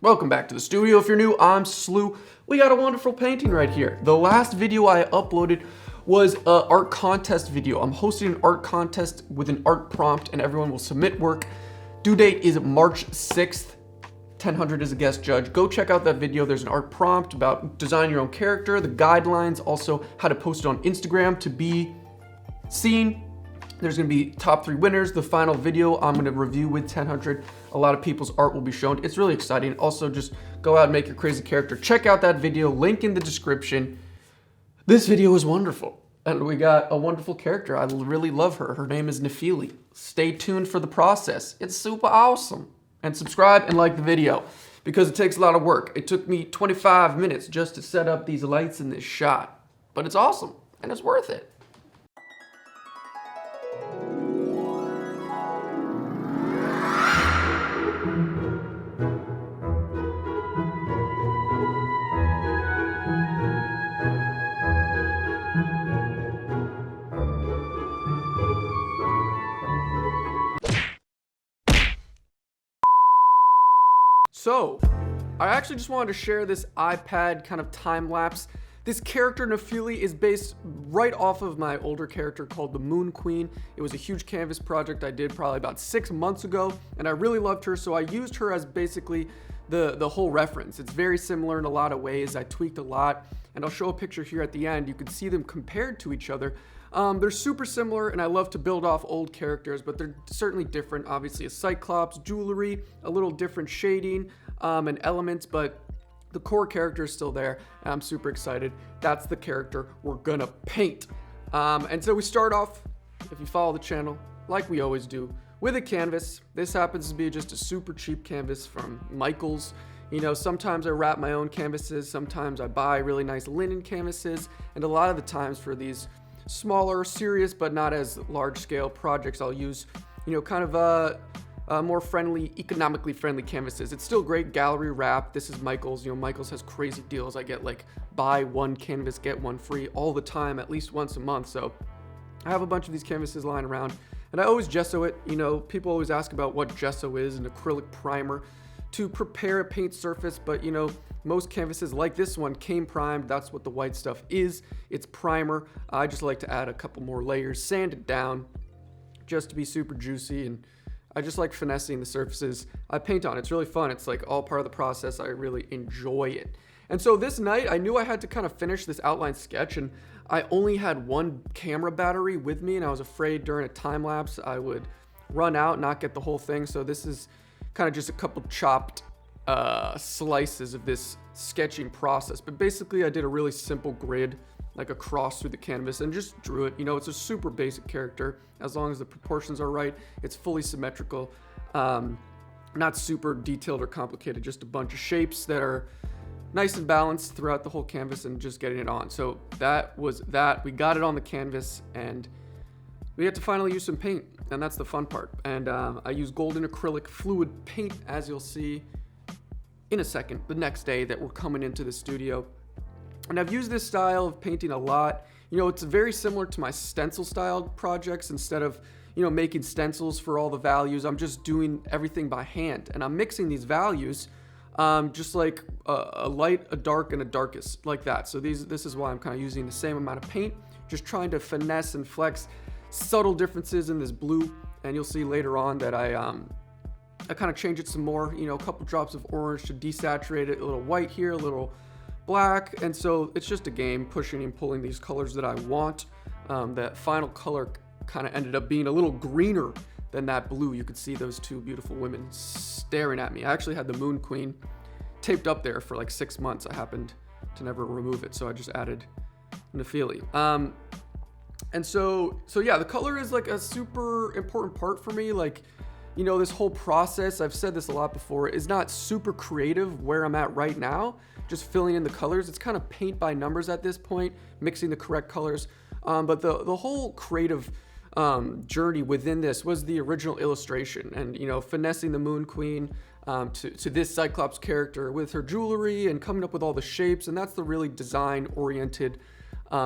Welcome back to the studio. If you're new, I'm SLEW. We got a wonderful painting right here. The last video I uploaded was an art contest video. I'm hosting an art contest with an art prompt and everyone will submit work. Due date is March 6th. 1000 is a guest judge. Go check out that video. There's an art prompt about designing your own character, the guidelines, also how to post it on Instagram to be seen. There's gonna be top 3 winners. The final video I'm gonna review with 1000. A lot of people's art will be shown. It's really exciting. Also, just go out and make your crazy character. Check out that video, link in the description. This video is wonderful. And we got a wonderful character. I really love her. Her name is Nephili. Stay tuned for the process. It's super awesome. And subscribe and like the video because it takes a lot of work. It took me 25 minutes just to set up these lights in this shot, but it's awesome and it's worth it. So, I actually just wanted to share this iPad kind of time lapse. This character Nephili is based right off of my older character called the Moon Queen. It was a huge canvas project I did probably about 6 months ago, and I really loved her, so I used her as basically the whole reference. It's very similar in a lot of ways. I tweaked a lot, and I'll show a picture here at the end. You can see them compared to each other. They're super similar, and I love to build off old characters, but they're certainly different. Obviously, a Cyclops, jewelry, a little different shading and elements, but the core character is still there, and I'm super excited. That's the character we're gonna paint. And so we start off, if you follow the channel, like we always do, with a canvas. This happens to be just a super cheap canvas from Michael's. You know, sometimes I wrap my own canvases, sometimes I buy really nice linen canvases, and a lot of the times for these smaller, serious, but not as large scale projects, I'll use, you know, kind of more friendly, economically friendly canvases. It's still great gallery wrap. This is Michael's. You know, Michael's has crazy deals. I get like buy one canvas, get one free all the time, at least once a month. So I have a bunch of these canvases lying around and I always gesso it. You know, people always ask about what gesso is, an acrylic primer to prepare a paint surface, but you know, most canvases like this one came primed. That's what the white stuff is. It's primer. I just like to add a couple more layers, sand it down just to be super juicy, and I just like finessing the surfaces I paint on. It's really fun. It's like all part of the process. I really enjoy it. And so this night I knew I had to kind of finish this outline sketch, and I only had one camera battery with me, and I was afraid during a time lapse I would run out, not get the whole thing. So this is kind of just a couple chopped slices of this sketching process. But basically I did a really simple grid, like a cross through the canvas, and just drew it. You know, it's a super basic character. As long as the proportions are right, it's fully symmetrical. Not super detailed or complicated, just a bunch of shapes that are nice and balanced throughout the whole canvas and just getting it on. So that was that. We got it on the canvas and we had to finally use some paint, and that's the fun part. And I use golden acrylic fluid paint, as you'll see in a second, the next day that we're coming into the studio. And I've used this style of painting a lot. You know, it's very similar to my stencil style projects. Instead of, you know, making stencils for all the values, I'm just doing everything by hand. And I'm mixing these values just like a light, a dark, and a darkest, like that. So this is why I'm kind of using the same amount of paint, just trying to finesse and flex subtle differences in this blue. And you'll see later on that I kind of change it some more, you know, a couple drops of orange to desaturate it, a little white here, a little black. And so it's just a game pushing and pulling these colors that I want. That final color kind of ended up being a little greener than that blue. You could see those two beautiful women staring at me. I actually had the Moon Queen taped up there for like 6 months. I happened to never remove it, so I just added Nephili. And so yeah, the color is like a super important part for me. Like, you know, this whole process, I've said this a lot before, is not super creative where I'm at right now, just filling in the colors. It's kind of paint by numbers at this point, mixing the correct colors. But the whole creative journey within this was the original illustration, and, you know, finessing the Moon Queen to this Cyclops character with her jewelry and coming up with all the shapes. And that's the really design oriented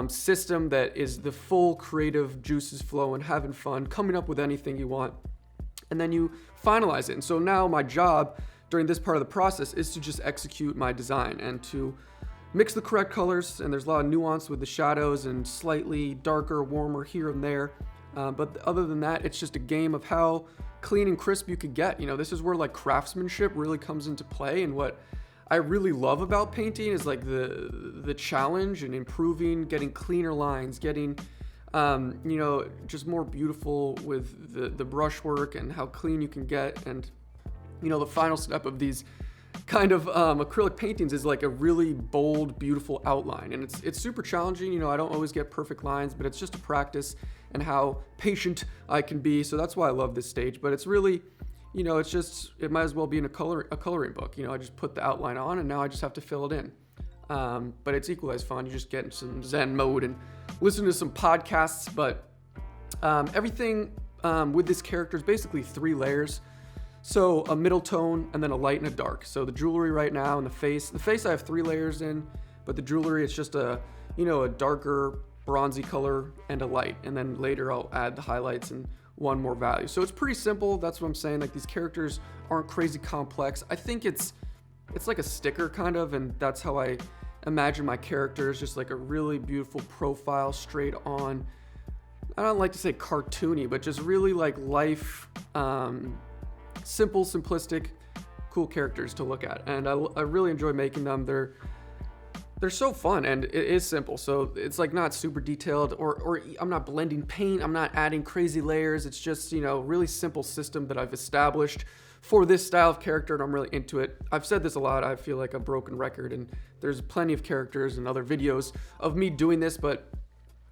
system that is the full creative juices flowing, having fun, coming up with anything you want, and then you finalize it. And so now my job during this part of the process is to just execute my design and to mix the correct colors. And there's a lot of nuance with the shadows and slightly darker, warmer here and there. But other than that, it's just a game of how clean and crisp you could get. You know, this is where like craftsmanship really comes into play. And what I really love about painting is like the challenge and improving, getting cleaner lines, getting, you know, just more beautiful with the brushwork and how clean you can get. And, you know, the final step of these kind of acrylic paintings is like a really bold, beautiful outline. And it's super challenging. You know, I don't always get perfect lines, but it's just a practice and how patient I can be. So that's why I love this stage. But it's really, you know, it might as well be in a coloring book. You know, I just put the outline on and now I just have to fill it in. But it's equally as fun. You just get in some Zen mode and listen to some podcasts. But everything with this character is basically 3 layers. So a middle tone and then a light and a dark. So the jewelry right now and the face I have 3 layers in, but the jewelry, it's just a, you know, a darker bronzy color and a light. And then later I'll add the highlights and one more value. So it's pretty simple. That's what I'm saying. Like, these characters aren't crazy complex. I think it's like a sticker kind of, and that's how I imagine my characters, just like a really beautiful profile, straight on. I don't like to say cartoony, but just really like life, simple, simplistic, cool characters to look at. And I really enjoy making them. They're so fun, and it is simple. So it's like not super detailed, or I'm not blending paint. I'm not adding crazy layers. It's just, you know, really simple system that I've established for this style of character, and I'm really into it. I've said this a lot. I feel like a broken record, and there's plenty of characters and other videos of me doing this, but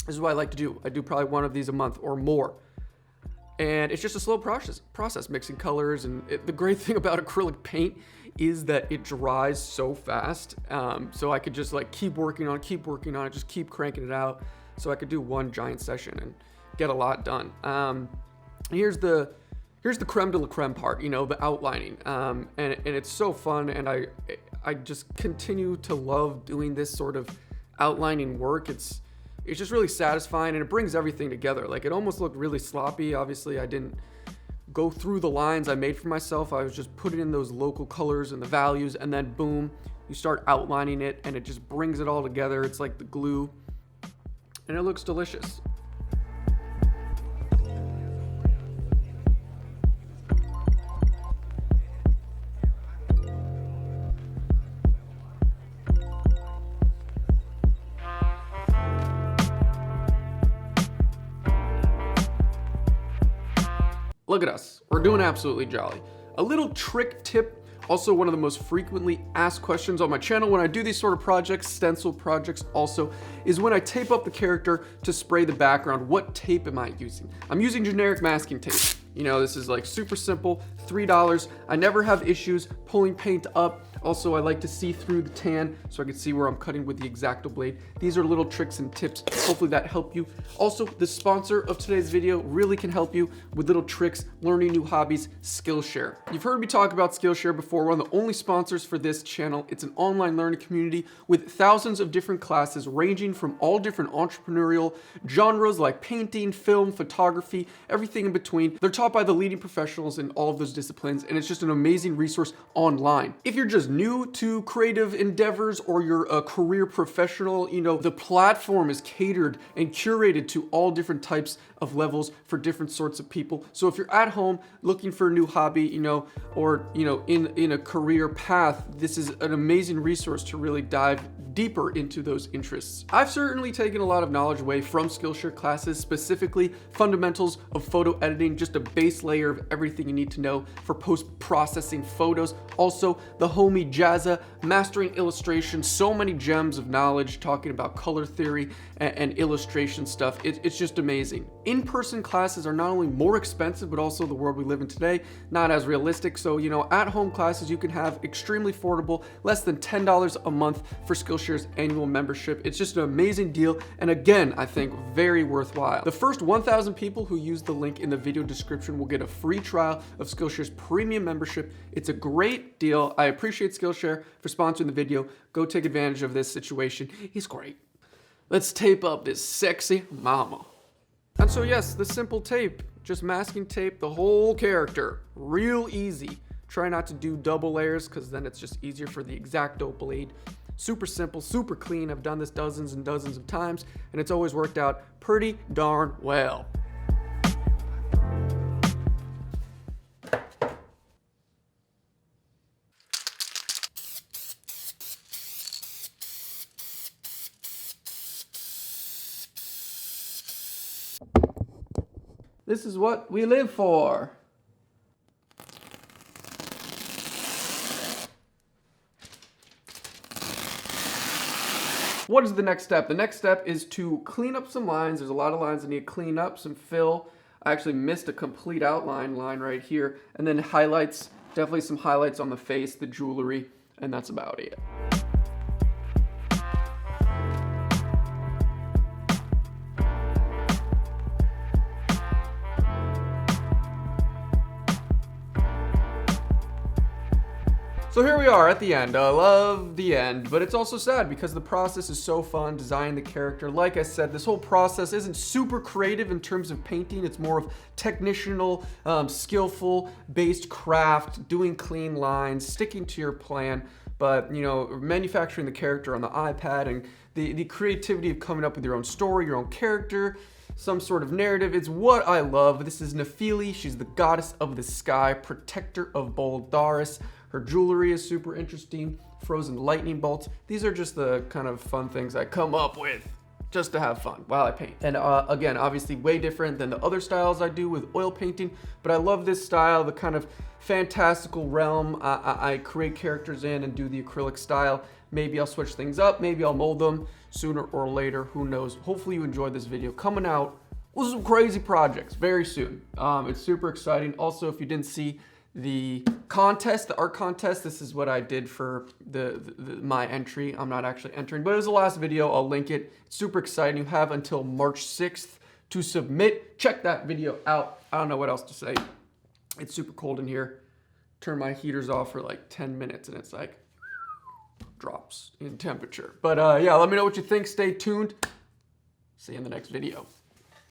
this is what I like to do. I do probably one of these a month or more. And it's just a slow process mixing colors. And the great thing about acrylic paint is that it dries so fast. So I could just like keep working on it, just keep cranking it out. So I could do one giant session and get a lot done. Here's the creme de la creme part, you know, the outlining. And it's so fun. And I just continue to love doing this sort of outlining work. It's just really satisfying, and it brings everything together. Like, it almost looked really sloppy. Obviously, I didn't go through the lines I made for myself. I was just putting in those local colors and the values, and then boom, you start outlining it, and it just brings it all together. It's like the glue, and it looks delicious. Look at us, we're doing absolutely jolly. A little trick tip, also one of the most frequently asked questions on my channel when I do these sort of projects, stencil projects also, is when I tape up the character to spray the background, what tape am I using? I'm using generic masking tape. You know, this is like super simple, $3. I never have issues pulling paint up. Also, I like to see through the tan so I can see where I'm cutting with the X-Acto blade. These are little tricks and tips. Hopefully that helped you. Also, the sponsor of today's video really can help you with little tricks, learning new hobbies, Skillshare. You've heard me talk about Skillshare before. We're one of the only sponsors for this channel. It's an online learning community with thousands of different classes ranging from all different entrepreneurial genres like painting, film, photography, everything in between. They're taught by the leading professionals in all of those disciplines, and it's just an amazing resource online. If you're just new to creative endeavors or you're a career professional, you know, the platform is catered and curated to all different types of levels for different sorts of people. So if you're at home looking for a new hobby, you know, or, you know, in a career path, this is an amazing resource to really dive deeper into those interests. I've certainly taken a lot of knowledge away from Skillshare classes, specifically fundamentals of photo editing, just a base layer of everything you need to know for post-processing photos. Also, the homie Jazza, mastering illustration, so many gems of knowledge talking about color theory and illustration stuff. It's just amazing. In-person classes are not only more expensive, but also the world we live in today, not as realistic. So, you know, at-home classes you can have extremely affordable, less than $10 a month for Skillshare's annual membership. It's just an amazing deal, and again, I think very worthwhile. The first 1,000 people who use the link in the video description will get a free trial of Skillshare's premium membership. It's a great deal. I appreciate Skillshare for sponsoring the video. Go take advantage of this situation. He's great. Let's tape up this sexy mama. And so yes, the simple tape, just masking tape the whole character. Real easy. Try not to do double layers because then it's just easier for the X-Acto blade. Super simple, super clean. I've done this dozens and dozens of times, and it's always worked out pretty darn well. This is what we live for. What is the next step? The next step is to clean up some lines. There's a lot of lines that need to clean up, some fill. I actually missed a complete outline line right here. And then highlights, definitely some highlights on the face, the jewelry, and that's about it. So here we are at the end. I love the end, but it's also sad because the process is so fun, designing the character. Like I said, this whole process isn't super creative in terms of painting. It's more of technical, skillful based craft, doing clean lines, sticking to your plan. But, you know, manufacturing the character on the iPad and the creativity of coming up with your own story, your own character, some sort of narrative. It's what I love. This is Nephili. She's the goddess of the sky, protector of Boldaris. Her jewelry is super interesting. Frozen lightning bolts. These are just the kind of fun things I come up with just to have fun while I paint. And again, obviously way different than the other styles I do with oil painting, but I love this style, the kind of fantastical realm I create characters in and do the acrylic style. Maybe I'll switch things up. Maybe I'll mold them sooner or later. Who knows? Hopefully you enjoyed this video coming out with some crazy projects very soon. It's super exciting. Also, if you didn't see the contest, the art contest, this is what I did for my entry. I'm not actually entering, but it was the last video. I'll link it. It's super exciting. You have until March 6th to submit. Check that video out. I don't know what else to say. It's super cold in here. Turn my heaters off for like 10 minutes and it's like drops in temperature. But yeah, let me know what you think. Stay tuned. See you in the next video.